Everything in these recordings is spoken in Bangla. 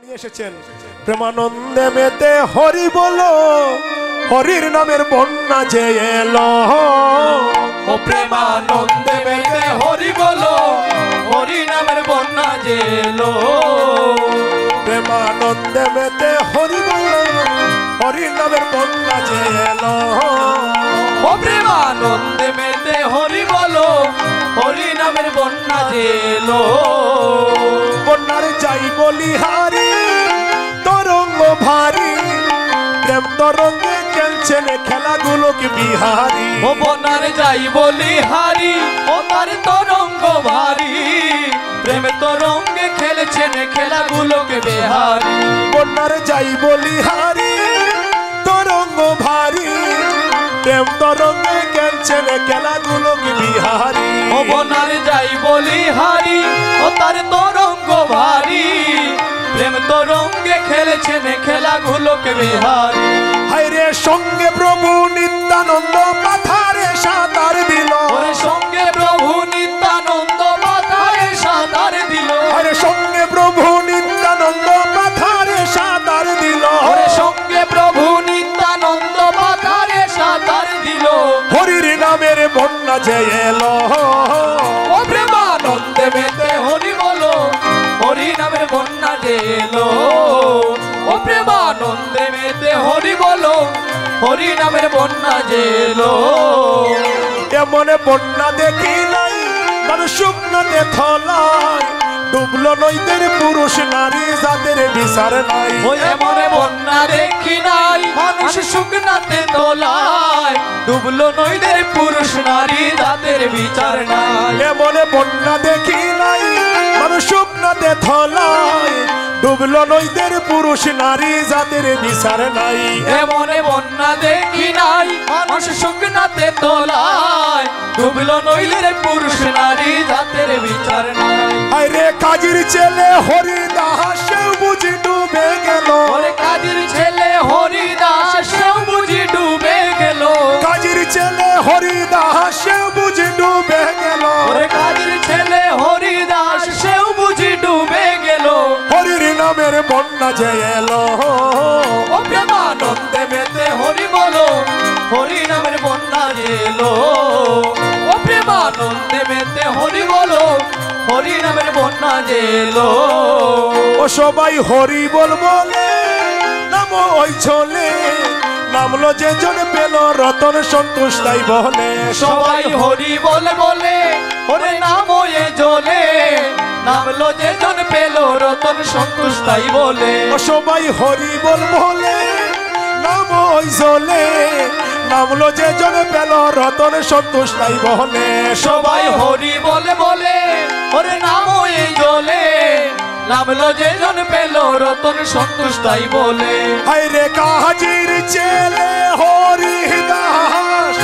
নিয়ে এসেছেন প্রেমানন্দে মেতে হরি বলো, হরির নামের বন্যা যে এলো। ও প্রেমানন্দে মেতে হরি বলো, হরি নামের বন্যা যে এলো। প্রেমানন্দে মেতে হরি বলো, হরির নামের বন্যা যে এলো। ও প্রেমানন্দে মেতে হরি বলো, হরি নামের বন্যা যে এলো। বন্যার যাই বলিহারি তরঙ্গ ভারী, প্রেম তরঙ্গে খেলছেন খেলাগুলো কি বিহারি। ও বন্যার যাই বলিহারি, ও তার তরঙ্গ ভারী, প্রেম তরঙ্গে খেলছেন খেলাগুলোকে বিহারি। বন্যার যাই বলিহারি তরঙ্গ ভারী, প্রেম তরঙ্গে খেলছেন খেলাগুলো কি বিহারি। ও বন্যার যাই বলিহারি, ও তার তরঙ্গ ভারী, প্রেম তরঙ্গে খেলছেন খেলাগুলোকে বিহারি। হায়রে সঙ্গে প্রভু নিত্যানন্দ মাথারে সাঁতার দিল। ওরে সঙ্গে প্রভু নিত্যানন্দ মাথায় সাঁতার দিল। আরে সঙ্গে প্রভু নিত্যানন্দ মাথারে সাঁতার দিল। ওরে সঙ্গে প্রভু নিত্যানন্দ মাথায় সাঁতার দিল। হরির নামের বন্যা যে এলো। ও প্রেমানন্দে মেতে হরি বলো, হরি নামের বন্যা যে এলো। ও প্রেমানন্দে মেতে হরি বলো, হরি নামের বন্যা যে এলো। এমন বন্যা দেখি নাই মানুষ শুকনাতে থলায়, ডুবলো নইদের পুরুষ নারী যাদের বিচার নাই। ওই এমন বন্যা দেখি নাই মানুষ শুকনাতে তোলায়, ডুবলো নইদের পুরুষ নারী যাদের বিচার নাই। এমন বন্যা দেখি নাই মানুষ শুকনাতে থলায়, ডুবলো নইদের পুরুষ নারী যাদের বিচার নাই। এমন বন্যা দেখি নাই মানুষ শুকনাতে তোলায়, ডুবলো নইদের পুরুষ নারী যাদের বিচার নাই। আরে কাজীর ছেলে হরিদাস সেও বুঝি ডুবে গেল। ওরে কাজীর ছেলে হরিদাস সেও বুঝি ডুবে গেল। কাজীর ছেলে হরিদাস সেও বুঝি ডুবে গেল। ওরে কাজীর ছেলে হরিদাস সেও বুঝি ডুবে গেল। হরির নামের বন্যা যে এলো। ও প্রেমানন্দে মেতে হরি বলো, হরি নামের বন্যা যে এলো। ও প্রেমানন্দে মেতে হরি বলো, হরি নামের বন্যা যে এলো। ও সবাই হরি বল বলে নাম ওই চলে, নামলো যে জন পেল রতন সন্তোষ তাই বলে। সবাই হরি বলে বলে ওরে নাম এ জ্বলে, নামলো যে জন পেল রতন সন্তোষ তাই বলে। ও সবাই হরি বল বলে নাম ওই চলে, নামলো যে জন পেল রতন সন্তোষ তাই বলে। সবাই হরি বলে বলে ওরে নাম এ জ্বলে, নামলো যে জন পেল রতন সন্তোষ তাই বলে। হায়রে কাজীর ছেলে হরিদাস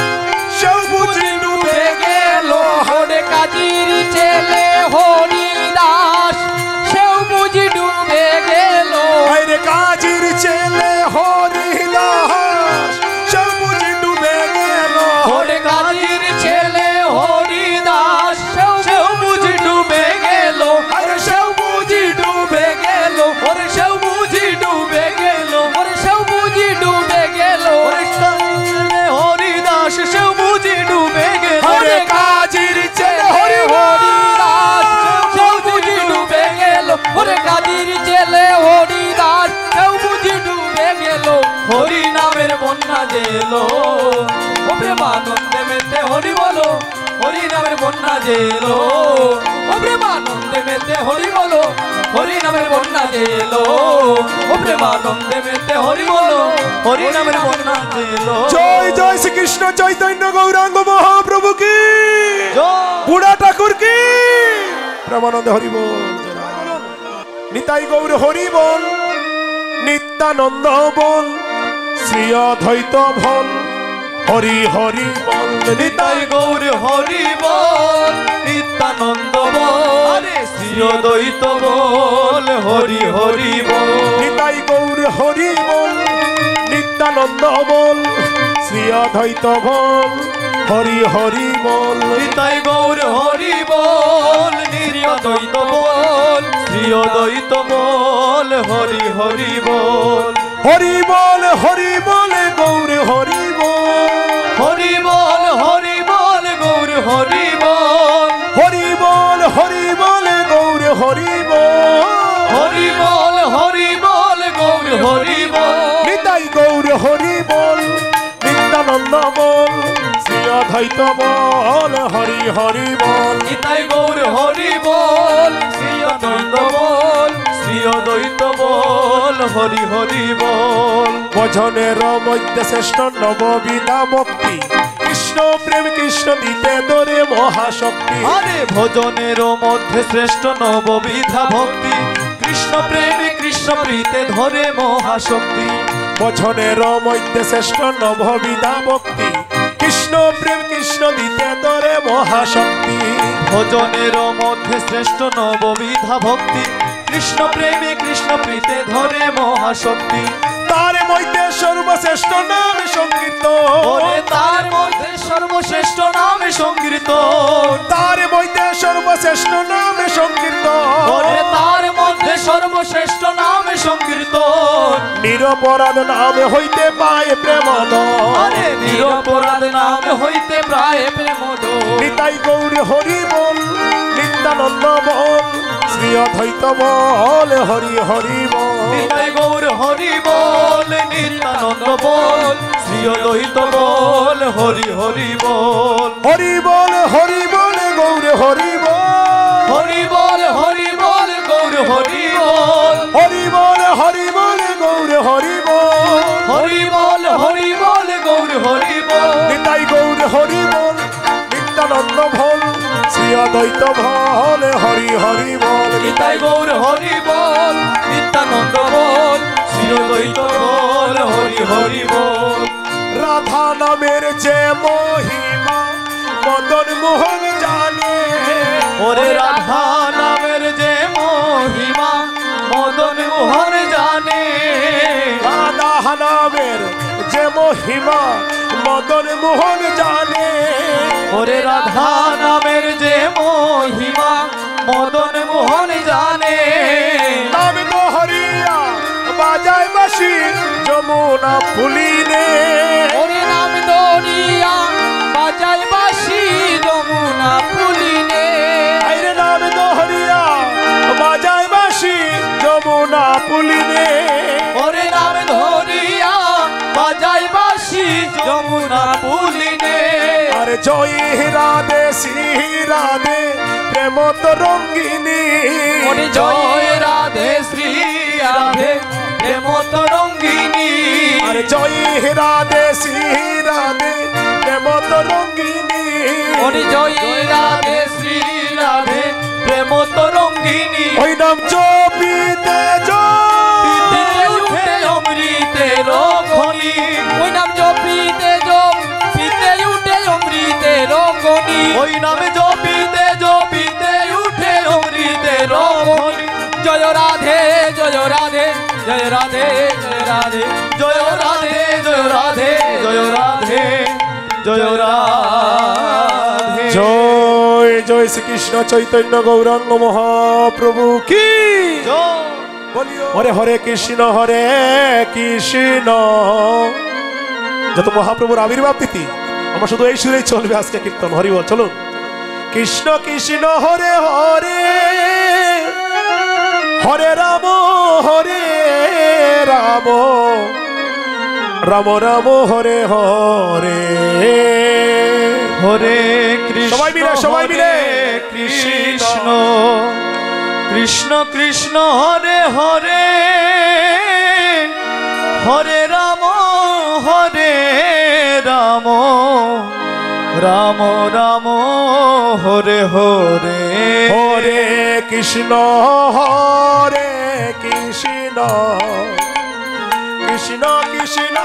সেও বুঝি ডুবে গেল। ওরে কাজীর ছেলে হরিদাস সেও বুঝি ডুবে গেল। হায়রে কাজীর ছেলে হরিদাস সেও বুঝি ডুবে গেল। ওরে কাজীর ছেলে হরিদাস সেও বুঝি ডুবে গেল। আরে সেও বুঝি ডুবে গেল। ওরে সেও বুঝি ডুবে গেল। ওরে সেও বুঝি ডুবে গেল। ওরে ছেলে হরিদাস সেও বুঝি ডুবে গেল। হায়রে কাজীর ছেলে হরিদাস সেও বুঝি ডুবে গেল। ওরে কাজীর ছেলে হরিদাস সেও বুঝি ডুবে গেল। হরি নামের বন্যা যে এলো। ও প্রেমানন্দে মেতে হরি বলো, হরি নামের বন্যা যে এলো। ও প্রেমানন্দে মেতে হরি বলো, হরি নামের বন্যা যে এলো। ও প্রেমানন্দে মেতে হরি বলো, হরি নামের বন্যা যে এলো। জয় জয় শ্রীকৃষ্ণ চৈতন্য গৌরাঙ্গ মহাপ্রভু কি, বুড়া ঠাকুর কি, প্রেমানন্দে হরি বল। নিতাই গৌর হরি বল, নিত্যানন্দ বল, শ্রী অদ্বৈত বল, হরি হরি বল। নিতাই গৌর হরি বল, নিত্যানন্দ বল, শ্রী অদ্বৈত বল, হরি হরি বল। নিতাই গৌর হরি বল, নিত্যানন্দ বল, শ্রী অদ্বৈত বল, হরি হরি বল। নিতাই গৌর হরি বল, শ্রী অদ্বৈত বল, শ্রী অদ্বৈত বল হরি হরি বল হরি বল হরি বল গৌর হরি বল হরি বল হরি বল গৌর হরি বল হরি বল হরি বল গৌর হরি বল হরি বল হরি বল গৌর হরি বল নিতাই গৌর হরি বল নিত্যানন্দ বল শ্রী অদ্বৈত বল হরি হরি বল নিতাই গৌর হরি বল শ্রী অদ্বৈত বল শ্রী অদ্বৈত বল হরি হরি বল ভজনের মধ্যে শ্রেষ্ঠ নববিধা ভক্তি কৃষ্ণ প্রেম কৃষ্ণ দিতে দরে মহাশক্তি আরে ভজনের মধ্যে শ্রেষ্ঠ নববিধা ভক্তি কৃষ্ণ প্রেমে কৃষ্ণ প্রীতে ধরে মহাশক্তি ভজনের মধ্যে শ্রেষ্ঠ নববিধা ভক্তি কৃষ্ণ প্রেম কৃষ্ণ দিতে দরে মহাশক্তি ভজনের মধ্যে শ্রেষ্ঠ নববিধা ভক্তি কৃষ্ণ প্রেমে কৃষ্ণ প্রীতে ধরে মহাশক্তি তার মধ্যে সর্বশ্রেষ্ঠ নাম সংকীর্ত ওরে তার মধ্যে সর্বশ্রেষ্ঠ নামে সংকীর্ত তার মধ্যে সর্বশ্রেষ্ঠ নাম সংকীর্ত ওরে তার মধ্যে সর্বশ্রেষ্ঠ নামে সংকীর্ত নিরপরাধ নাম হইতে পায় প্রেমদ আরে নিরপরাধ নামে হইতে প্রায় প্রেমদ নিতাই গৌর হরি বল নিত্যানন্দ বল শ্রী অদ্বৈত বল হরি হরি বল নিতাই গৌর হরি বল নিত্যানন্দ বল শ্রী অদ্বৈত বল হরি হরি বল হরি বল হরি বল গৌর হরি বল হরি বল হরি বল গৌর হরি বল হরি বল হরি বল গৌর হরি বল হরি বল হরি বল গৌর হরি বল নিতাই গৌর হরি বল নিত্যানন্দ বল শ্রী অদ্বৈত বল হরি হরি বল নিতাই গৌর হরি বল নিত্যানন্দ বল শ্রী অদ্বৈত বল হরি হরি বল রাধা নামের যে মহিমা মদন মোহন জানে ওরে রাধা নামের যে মহিমা মদন মোহন জানে রাধা নামের যে মহিমা মদন মোহন জানে ওরে রাধা নামের যে মহিমা মদন মোহন জানে নাম তো হরিয়া বাজায় বাসি যমুনা ফুলিনে ওরে নাম দরিয়া বাজায় বাসি যমুনা পুলিনে আইরে নাম তো হরিয়া বাজায় বাসি যমুনা পুলিনে ওরে নাম ধরিয়া বাজায় বাসি যমুনা পুলিনে আরে জয় রাধে শ্রী রাধে প্রেম তো রঙ্গিনী ওরে জয় রাধে শ্রী রাধে প্রেম তরঙ্গিনী আরে জয় রাধে শ্রী রাধে প্রেম তো রঙ্গিনী ওরে জয় রাধে শ্রী রাধে প্রেম তরঙ্গিনী ওই নাম জপিতে পিতে উঠে অমৃতের খনি ওই নাম জপিতে উঠে অমৃতের খনি ওই নামে জপিতে উঠে অমৃতের খনি জয় রাধে জয় রাধে জয় রাধে জয় রাধে জয় রাধে জয় রাধে জয় রাধে জয় রাধে জয় জয় শ্রীকৃষ্ণ চৈতন্য গৌরাঙ্গ মহাপ্রভু কি হরে হরে কৃষ্ণ যত মহাপ্রভুর আবির্ভাব তিথি আমরা শুধু এই সুরেই চলবে আজকে কীর্তন হরি বল চলুন কৃষ্ণ কৃষ্ণ হরে হরে হরে রাম রাম রাম হরে হরে হরে কৃষ্ণ সবাই মিলে কৃষ্ণ কৃষ্ণ কৃষ্ণ হরে হরে হরে রাম রাম রাম হরে হরে হরে কৃষ্ণ কৃষ্ণ কৃষ্ণ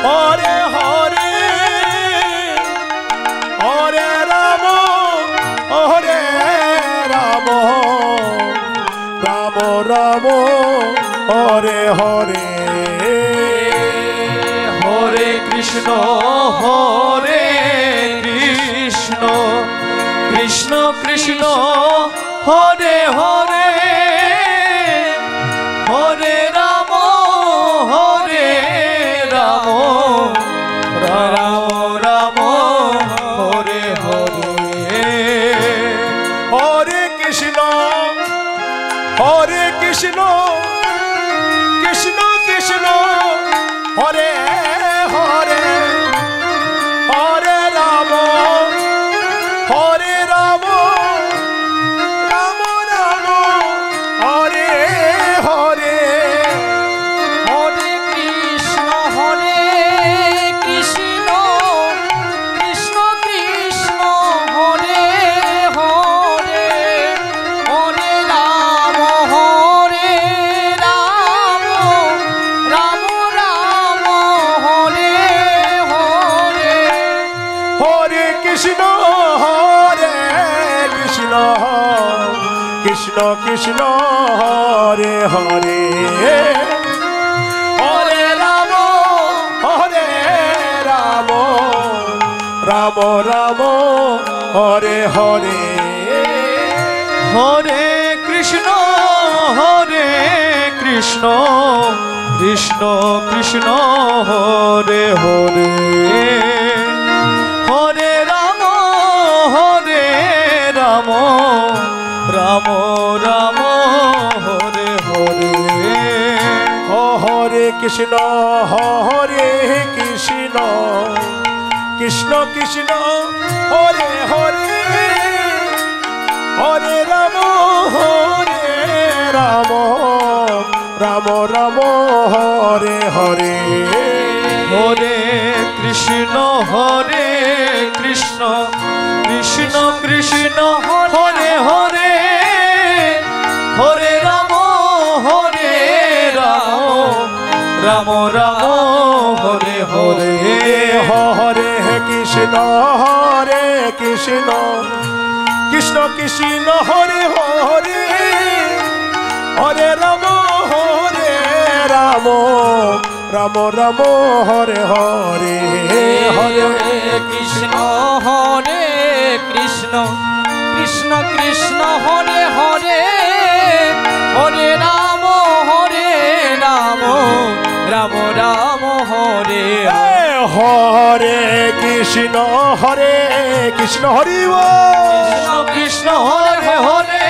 হরে হরে হরে রাম রাম রাম হরে হরে হরে কৃষ্ণ কৃষ্ণ কৃষ্ণ হরে হরে হরে কৃষ্ণ কৃষ্ণ কৃষ্ণ হরে হরে হরে রাম হরে রাম রাম রাম হরে হরে হরে কৃষ্ণ কৃষ্ণ কৃষ্ণ হরে হরে হরে রাম রাম রাম হরে হরে হরে কৃষ্ণ কৃষ্ণ কৃষ্ণ কৃষ্ণ হরে হরে হরে রাম রাম রাম হরে হরে হরে কৃষ্ণ কৃষ্ণ কৃষ্ণ হরে হরে হরে রাম রাম রাম হরে হরে হরে কৃষ্ণ কৃষ্ণ কৃষ্ণ কৃষ্ণ হরে হরে হরে রাম রাম রাম হরে হরে হরে কৃষ্ণ কৃষ্ণ কৃষ্ণ হরে হরে হরে রাম রাম হরে হরে হরে কৃষ্ণ কৃষ্ণ কৃষ্ণ কৃষ্ণ হরে হরে হরে রাম রাম রাম হরে হরে হরে কৃষ্ণ কৃষ্ণ কৃষ্ণ হরে হরে হরে রাম রাম হরে হরে কৃষ্ণ হরি কৃষ্ণ হরে হরে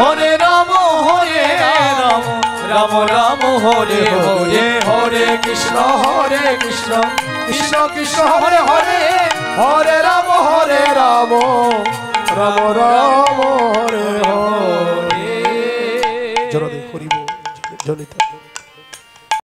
হরে রাম রাম হরে হরে হরে কৃষ্ণ কৃষ্ণ কৃষ্ণ হরে হরে হরে রাম রাম হরে হরে জননী হরিব জনিতা